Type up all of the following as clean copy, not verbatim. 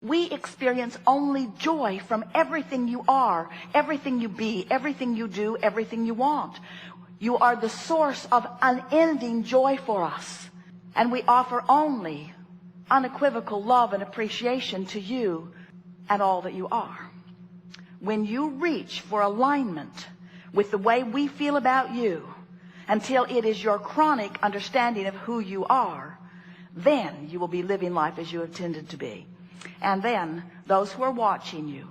We experience only joy from everything you are, everything you be, everything you do, everything you want. You are the source of unending joy for us. And we offer only unequivocal love and appreciation to you and all that you are. When you reach for alignment with the way we feel about you until it is your chronic understanding of who you are, then you will be living life as you intended to be. And then those who are watching you,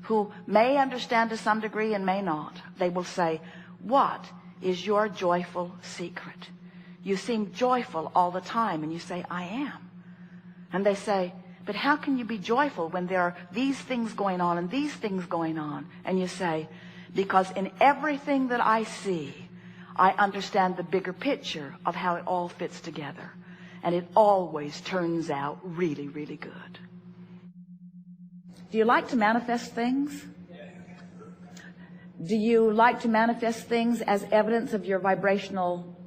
who may understand to some degree and may not, they will say, what is your joyful secret? You seem joyful all the time. And you say, I am. And they say, but how can you be joyful when there are these things going on and these things going on? And you say, because in everything that I see, I understand the bigger picture of how it all fits together. And it always turns out really, really good. Do you like to manifest things? Do you like to manifest things as evidence of your vibrational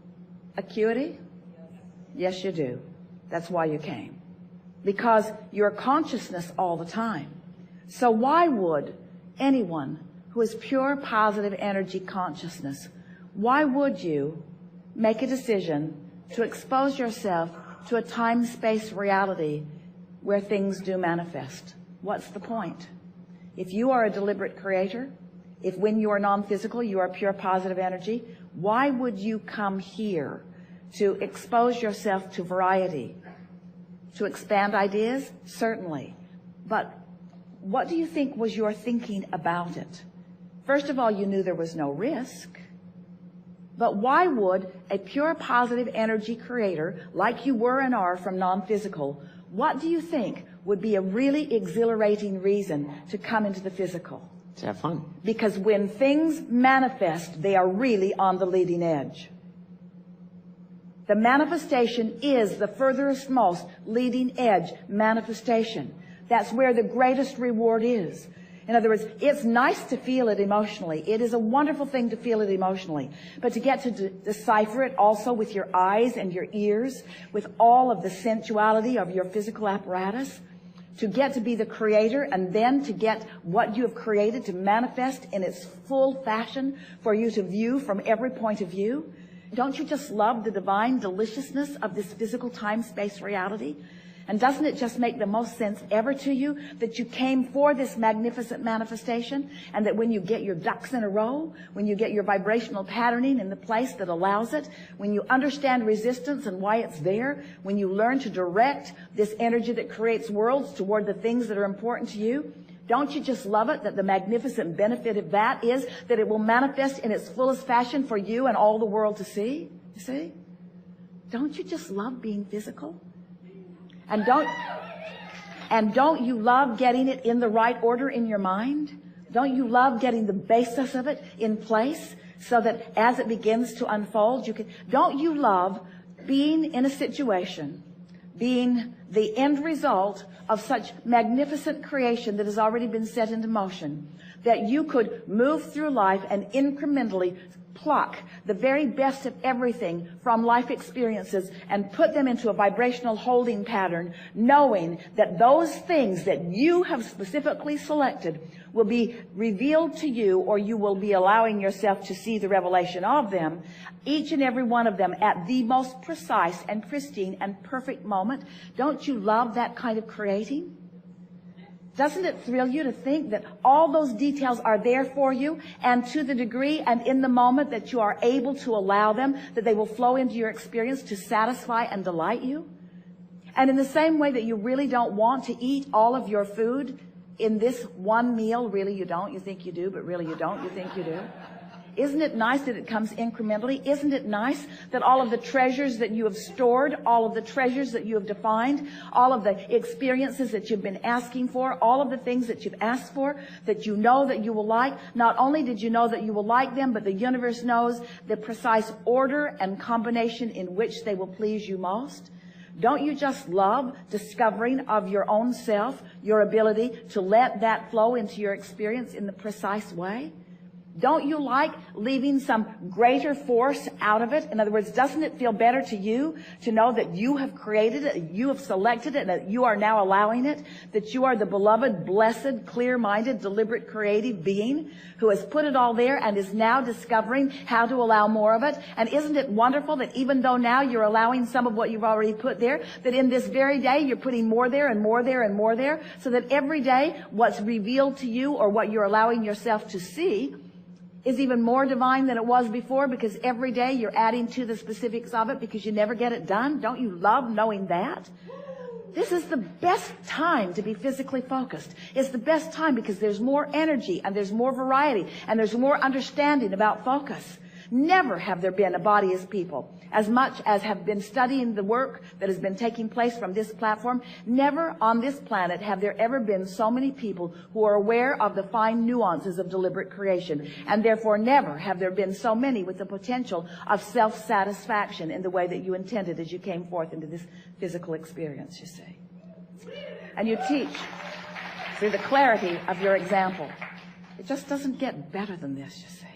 acuity? Yes, you do. That's why you came. Because you're consciousness all the time. So why would anyone who is pure positive energy consciousness, why would you make a decision to expose yourself to a time-space reality where things do manifest? What's the point? If you are a deliberate creator, if when you are non-physical, you are pure positive energy, why would you come here to expose yourself to variety? To expand ideas? Certainly. But what do you think was your thinking about it? First of all, you knew there was no risk. But why would a pure positive energy creator, like you were and are from non-physical, what do you think would be a really exhilarating reason to come into the physical? To have fun. Because when things manifest, they are really on the leading edge. The manifestation is the furthest most leading edge manifestation. That's where the greatest reward is. In other words, it's nice to feel it emotionally. It is a wonderful thing to feel it emotionally. But to get to decipher it also with your eyes and your ears, with all of the sensuality of your physical apparatus, to get to be the creator, and then to get what you have created to manifest in its full fashion for you to view from every point of view. Don't you just love the divine deliciousness of this physical time-space reality? And doesn't it just make the most sense ever to you that you came for this magnificent manifestation, and that when you get your ducks in a row, when you get your vibrational patterning in the place that allows it, when you understand resistance and why it's there, when you learn to direct this energy that creates worlds toward the things that are important to you, don't you just love it that the magnificent benefit of that is that it will manifest in its fullest fashion for you and all the world to see? You see? Don't you just love being physical? And don't you love getting it in the right order in your mind? Don't you love getting the basis of it in place so that as it begins to unfold, you can? Don't you love being in a situation, being the end result of such magnificent creation that has already been set into motion, that you could move through life and incrementally pluck the very best of everything from life experiences and put them into a vibrational holding pattern, knowing that those things that you have specifically selected will be revealed to you, or you will be allowing yourself to see the revelation of them, each and every one of them at the most precise and pristine and perfect moment. Don't you love that kind of creating? Doesn't it thrill you to think that all those details are there for you, and to the degree and in the moment that you are able to allow them, that they will flow into your experience to satisfy and delight you? And in the same way that you really don't want to eat all of your food in this one meal, really you don't, you think you do, but really you don't, you think you do. Isn't it nice that it comes incrementally? Isn't it nice that all of the treasures that you have stored, all of the treasures that you have defined, all of the experiences that you've been asking for, all of the things that you've asked for, that you know that you will like, not only did you know that you will like them, but the universe knows the precise order and combination in which they will please you most? Don't you just love discovering of your own self, your ability to let that flow into your experience in the precise way? Don't you like leaving some greater force out of it? In other words, doesn't it feel better to you to know that you have created it, you have selected it, and that you are now allowing it, that you are the beloved, blessed, clear-minded, deliberate, creative being who has put it all there and is now discovering how to allow more of it? And isn't it wonderful that even though now you're allowing some of what you've already put there, that in this very day you're putting more there and more there and more there, so that every day what's revealed to you or what you're allowing yourself to see is even more divine than it was before, because every day you're adding to the specifics of it because you never get it done? Don't you love knowing that? This is the best time to be physically focused. It's the best time because there's more energy and there's more variety and there's more understanding about focus. Never have there been a body as people, as much as have been studying the work that has been taking place from this platform. Never on this planet have there ever been so many people who are aware of the fine nuances of deliberate creation. And therefore never have there been so many with the potential of self-satisfaction in the way that you intended as you came forth into this physical experience, you see. And you teach through the clarity of your example. It just doesn't get better than this, you see.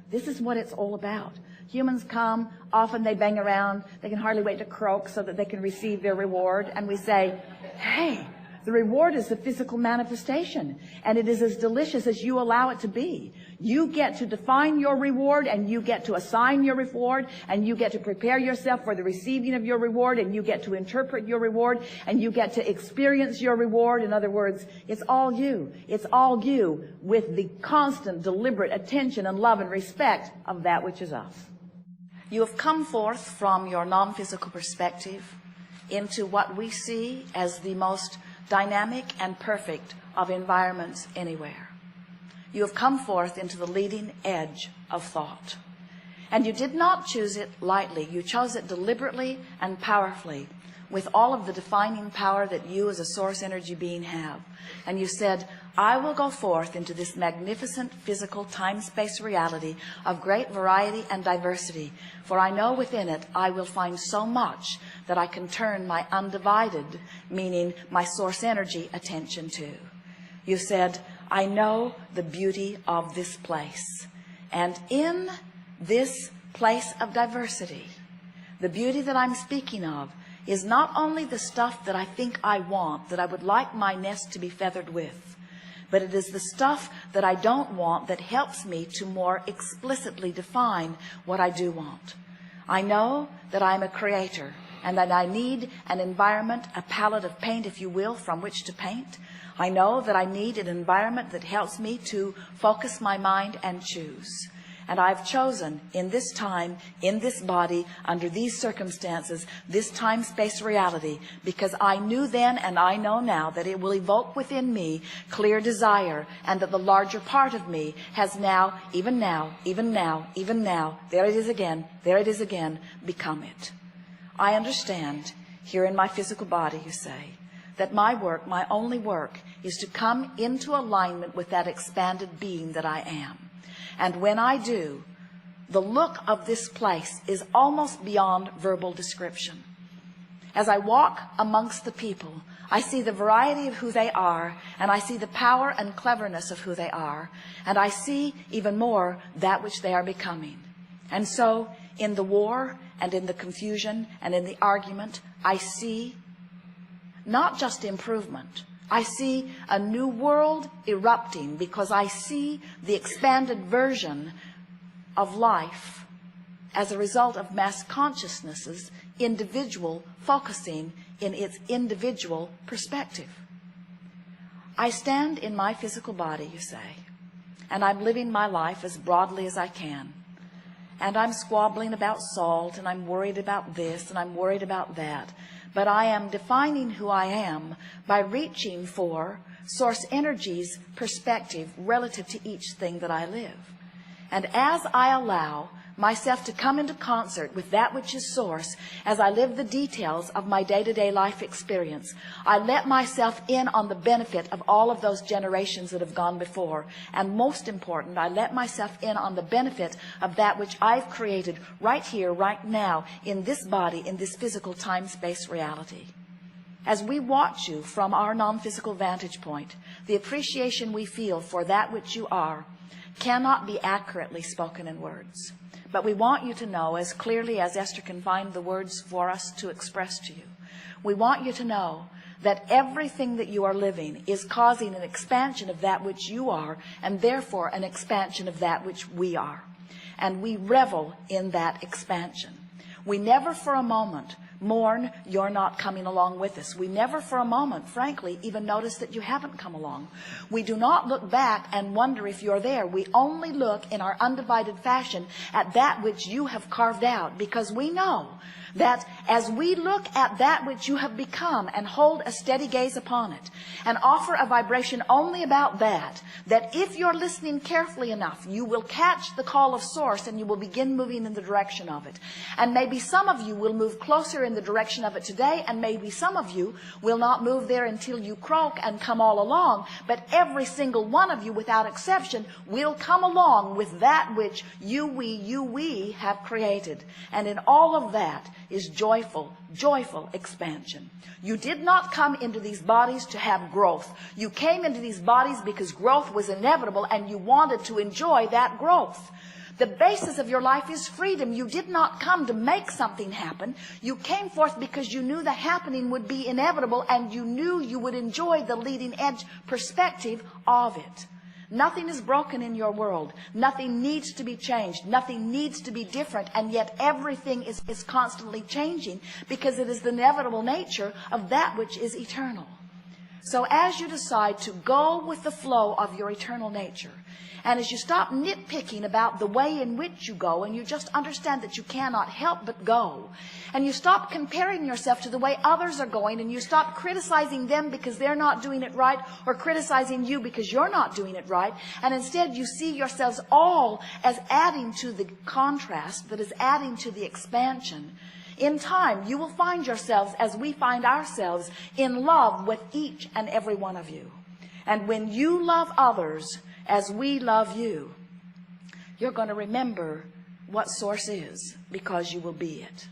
This is what it's all about. Humans come, often they bang around, they can hardly wait to croak so that they can receive their reward. And we say, hey, the reward is the physical manifestation, and it is as delicious as you allow it to be. You get to define your reward, and you get to assign your reward, and you get to prepare yourself for the receiving of your reward, and you get to interpret your reward, and you get to experience your reward. In other words, it's all you. It's all you with the constant, deliberate attention and love and respect of that which is us. You have come forth from your non-physical perspective into what we see as the most dynamic and perfect of environments anywhere. You have come forth into the leading edge of thought. And you did not choose it lightly. You chose it deliberately and powerfully, with all of the defining power that you as a source energy being have. And you said, I will go forth into this magnificent physical time-space reality of great variety and diversity, for I know within it I will find so much that I can turn my undivided, meaning my source energy, attention to. You said, I know the beauty of this place. And in this place of diversity, the beauty that I'm speaking of is not only the stuff that I think I want, that I would like my nest to be feathered with, but it is the stuff that I don't want that helps me to more explicitly define what I do want. I know that I'm a creator and that I need an environment, a palette of paint, if you will, from which to paint. I know that I need an environment that helps me to focus my mind and choose. And I've chosen in this time, in this body, under these circumstances, this time-space reality, because I knew then and I know now that it will evoke within me clear desire, and that the larger part of me has now, even now, there it is again, become it. I understand here in my physical body, you say, that my work, my only work, is to come into alignment with that expanded being that I am. And when I do, the look of this place is almost beyond verbal description. As I walk amongst the people, I see the variety of who they are, and I see the power and cleverness of who they are, and I see even more that which they are becoming. And so in the war and in the confusion and in the argument, I see not just improvement. I see a new world erupting, because I see the expanded version of life as a result of mass consciousness's individual focusing in its individual perspective. I stand in my physical body, you say, and I'm living my life as broadly as I can. And I'm squabbling about salt, and I'm worried about this, and I'm worried about that. But I am defining who I am by reaching for source energy's perspective relative to each thing that I live. And as I allow myself to come into concert with that which is source, as I live the details of my day-to-day life experience, I let myself in on the benefit of all of those generations that have gone before. And most important, I let myself in on the benefit of that which I've created right here, right now, in this body, in this physical time-space reality. As we watch you from our non-physical vantage point, the appreciation we feel for that which you are cannot be accurately spoken in words. But we want you to know, as clearly as Esther can find the words for us to express to you, we want you to know that everything that you are living is causing an expansion of that which you are, and therefore an expansion of that which we are. And we revel in that expansion. We never for a moment mourn you're not coming along with us. We never for a moment, frankly, even notice that you haven't come along. We do not look back and wonder if you're there. We only look in our undivided fashion at that which you have carved out, because we know that as we look at that which you have become and hold a steady gaze upon it and offer a vibration only about that, that if you're listening carefully enough, you will catch the call of source and you will begin moving in the direction of it. And maybe some of you will move closer in the direction of it today, and maybe some of you will not move there until you croak and come all along. But every single one of you, without exception, will come along with that which we have created. And in all of that is joyful expansion. You did not come into these bodies to have growth. You came into these bodies because growth was inevitable and you wanted to enjoy that growth. The basis of your life is freedom. You did not come to make something happen. You came forth because you knew the happening would be inevitable, and you knew you would enjoy the leading edge perspective of it. Nothing is broken in your world. Nothing needs to be changed. Nothing needs to be different. And yet everything is constantly changing, because it is the inevitable nature of that which is eternal. So as you decide to go with the flow of your eternal nature, and as you stop nitpicking about the way in which you go, and you just understand that you cannot help but go, and you stop comparing yourself to the way others are going, and you stop criticizing them because they're not doing it right, or criticizing you because you're not doing it right, and instead you see yourselves all as adding to the contrast that is adding to the expansion, in time you will find yourselves, as we find ourselves, in love with each and every one of you. And when you love others as we love you, you're going to remember what source is, because you will be it.